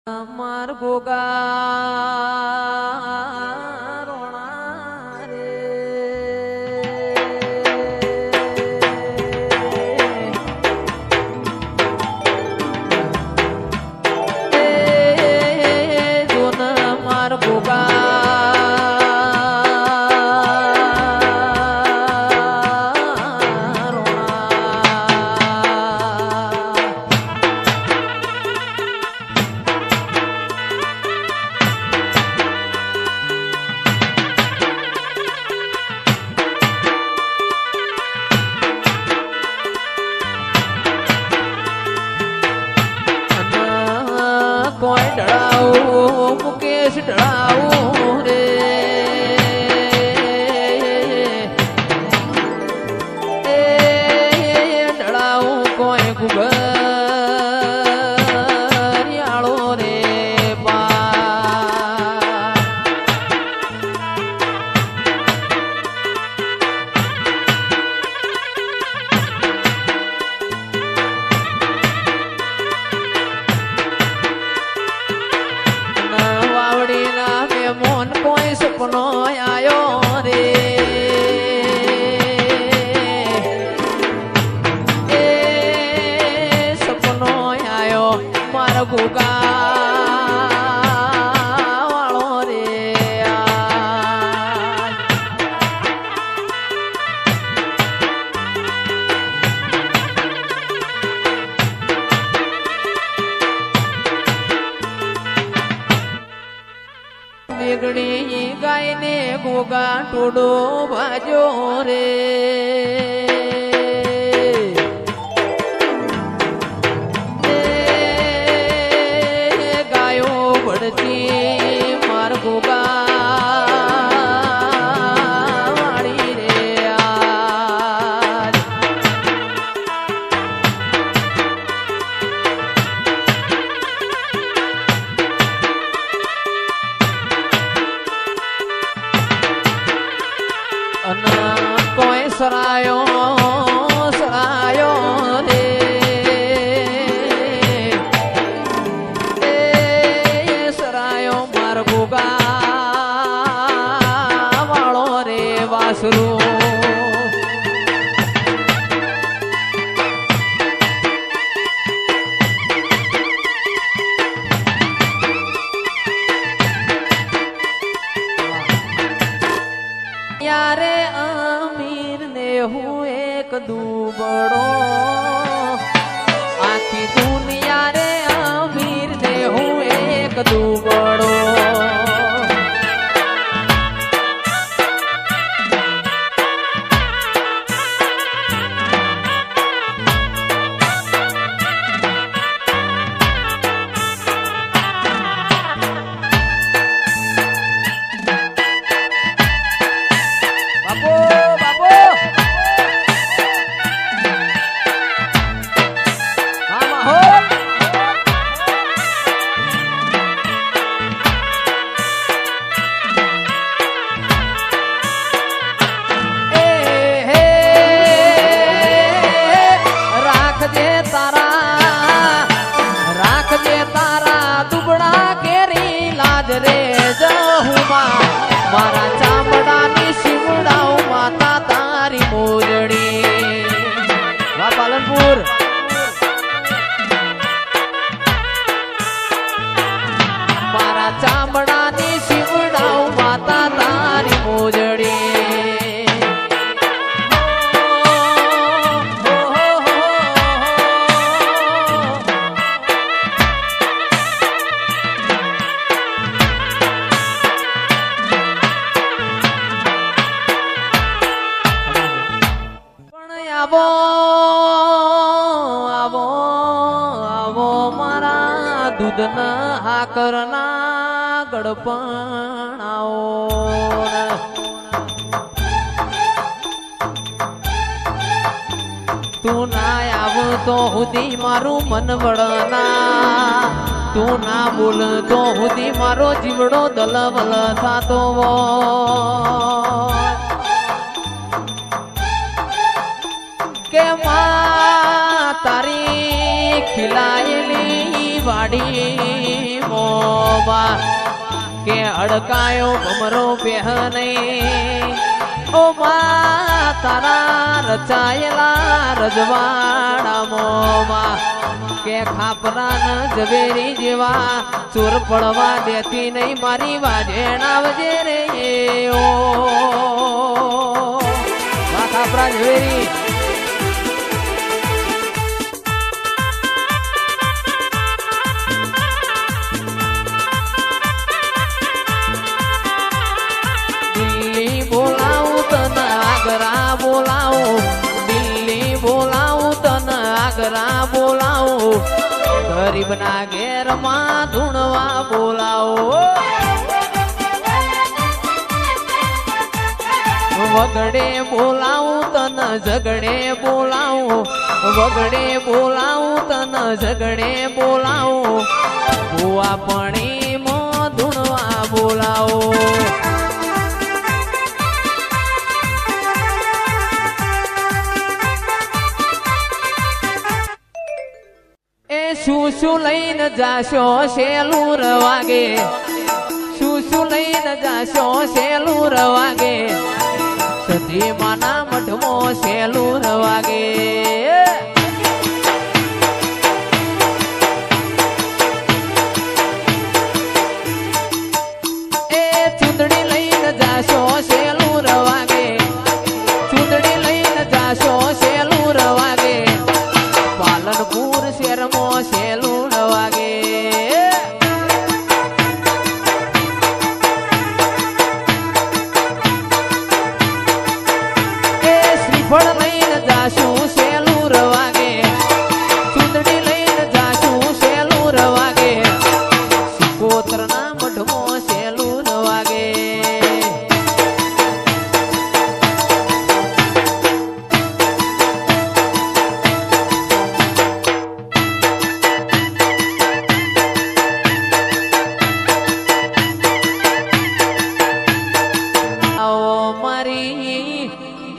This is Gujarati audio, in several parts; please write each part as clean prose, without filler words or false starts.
માર ગોગા રોણા રે જોન માર ગોગા કોઈ ઢળાવું મુકેશ ઢળાવું રે ઢળાવું કોઈ ગુગરિયાળો રે મોન કોઈ સપનો આયો રે એ સપનો આયો મારા ગોગા વાળો રે મેઘડી ગાયને ગોગા ટોડો ભાજો રે ગાયો ભડતી માર ગોગા વાળી રે કોઈ સરાયો સરાયો રે સરાયો માર ગોગા વાળો રે વાસરું યારે અમીર ને હું એક દુબળો આખી દુનિયા રે અમીર ને હું એક દુબળો મારા ચામડાની શિવડાઓ માતા તારી મોજડી વા પાલનપુર મારા ચામડાની શિવડાઓ માતા તારી મોજડી આવો આવો આવો મારા દૂધના હાકરના ગડપણ આવો તું ના આવ તો હુદી મારું મન વળના તું ના બોલ તો હુદી મારો જીવડો દલવલ થાતો કે માં તારી ખીલાયેલી વાડી મારી મોમાં કે અડકાયો ભમરો પહેને ઓ માં તારા રચાયેલા રજવાડા મોમાં કે ખાપરા ન ઝવેરી જેવા ચોર પડવા દેતી નહીં મારી વાજેણ આવજે રે ઓ ખાપરા ઝવેરી બોલાવો ગરીબ ના ઘેર માં ધૂણવા બોલાવો વગડે બોલાવું તન ઝગડે બોલાવો વગડે બોલાવું તન ઝગડે બોલાવો ભૂવા પણી માં ધૂણવા બોલાવો શું લઈને જાશો શેલું રવાગે શું લઈને જાશો શેલું રવાગે સધી માના મઢમો શેલું રવાગે એ ચૂંદડી લઈને જાશો શેલું રવાગે ચૂંદડી લઈને જાશો શેલું રવાગે પાલનપુર શહેરમાં શેલું રવાગે એ શ્રીફળ લઈને જાશું શેલું રવાગે ચૂંદડી લઈને જાશું શેલું રવાગે સિકોતરના મઢમાં શેલું રવાગે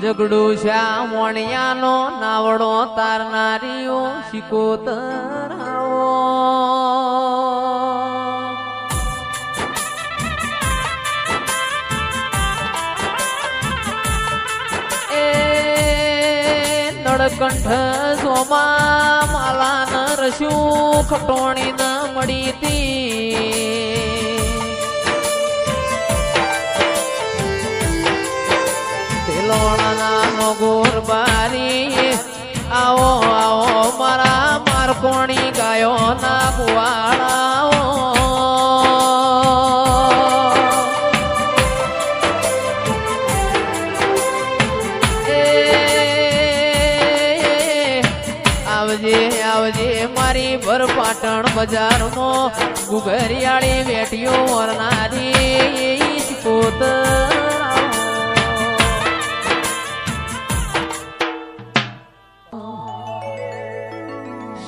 ઝઘડો શ્યા મોણિયાનો નાવડો તારનારીઓ શિકોતર આવો એ નળકંઠ સોમા માલા ન રસ્યું ખટોણી ન મળી તી લોણાનો ગોરબારી આવો આવો મારા મારકોણી ગાયો ના કુવાડાઓ આવજે આવજે મારી ભર પાટણ બજારમાં ગુગરિયાળી વેટીઓ વરનારી શિકોતર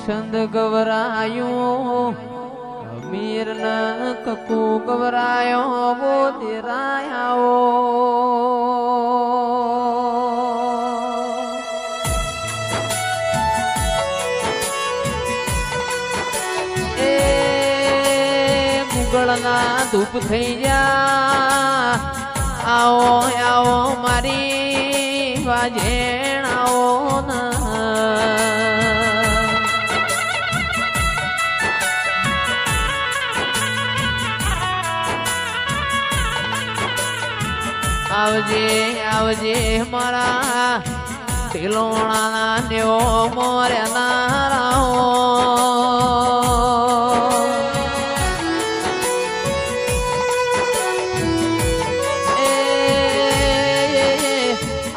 છંદ ગવરાયું અમીર ન કકુ ગવરાયો બોધરાયો એ મુગળના ધૂપ થઈ જા આવો આવો મારી વાજેણ આવો ના આવજે આવજે મારા ઢીલોણાના નેવો મોર્યા નારાઓ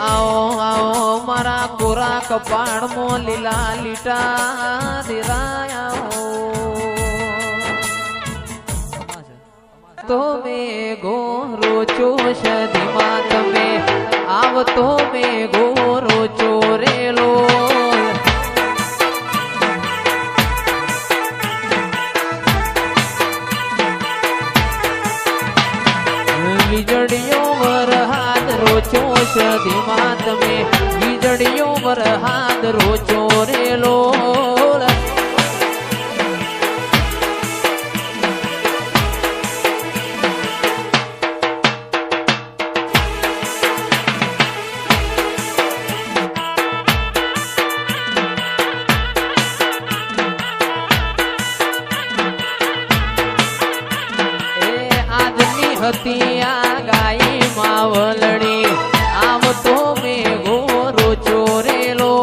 આવો આવો મારા કોરા કપાળમાં લીલા લીટા દેરાયા તો મે ગોરો ચોષધીમાં તમે આવતો મે ગોરો ચોરેલો વીજળીઓ વરહાદ રોચો સધીમાં તમે વીજળીઓ વરહાદ રોચો હતી આ ગાય માવલડી આવતો મેં ગોરો ચોરેલો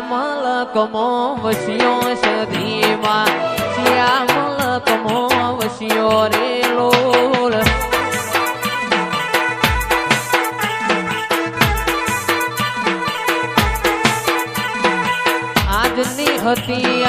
મલકમો વસ્યો સદીમાં શિયા મલકમો વસ્યો રે લોલ આજની હતી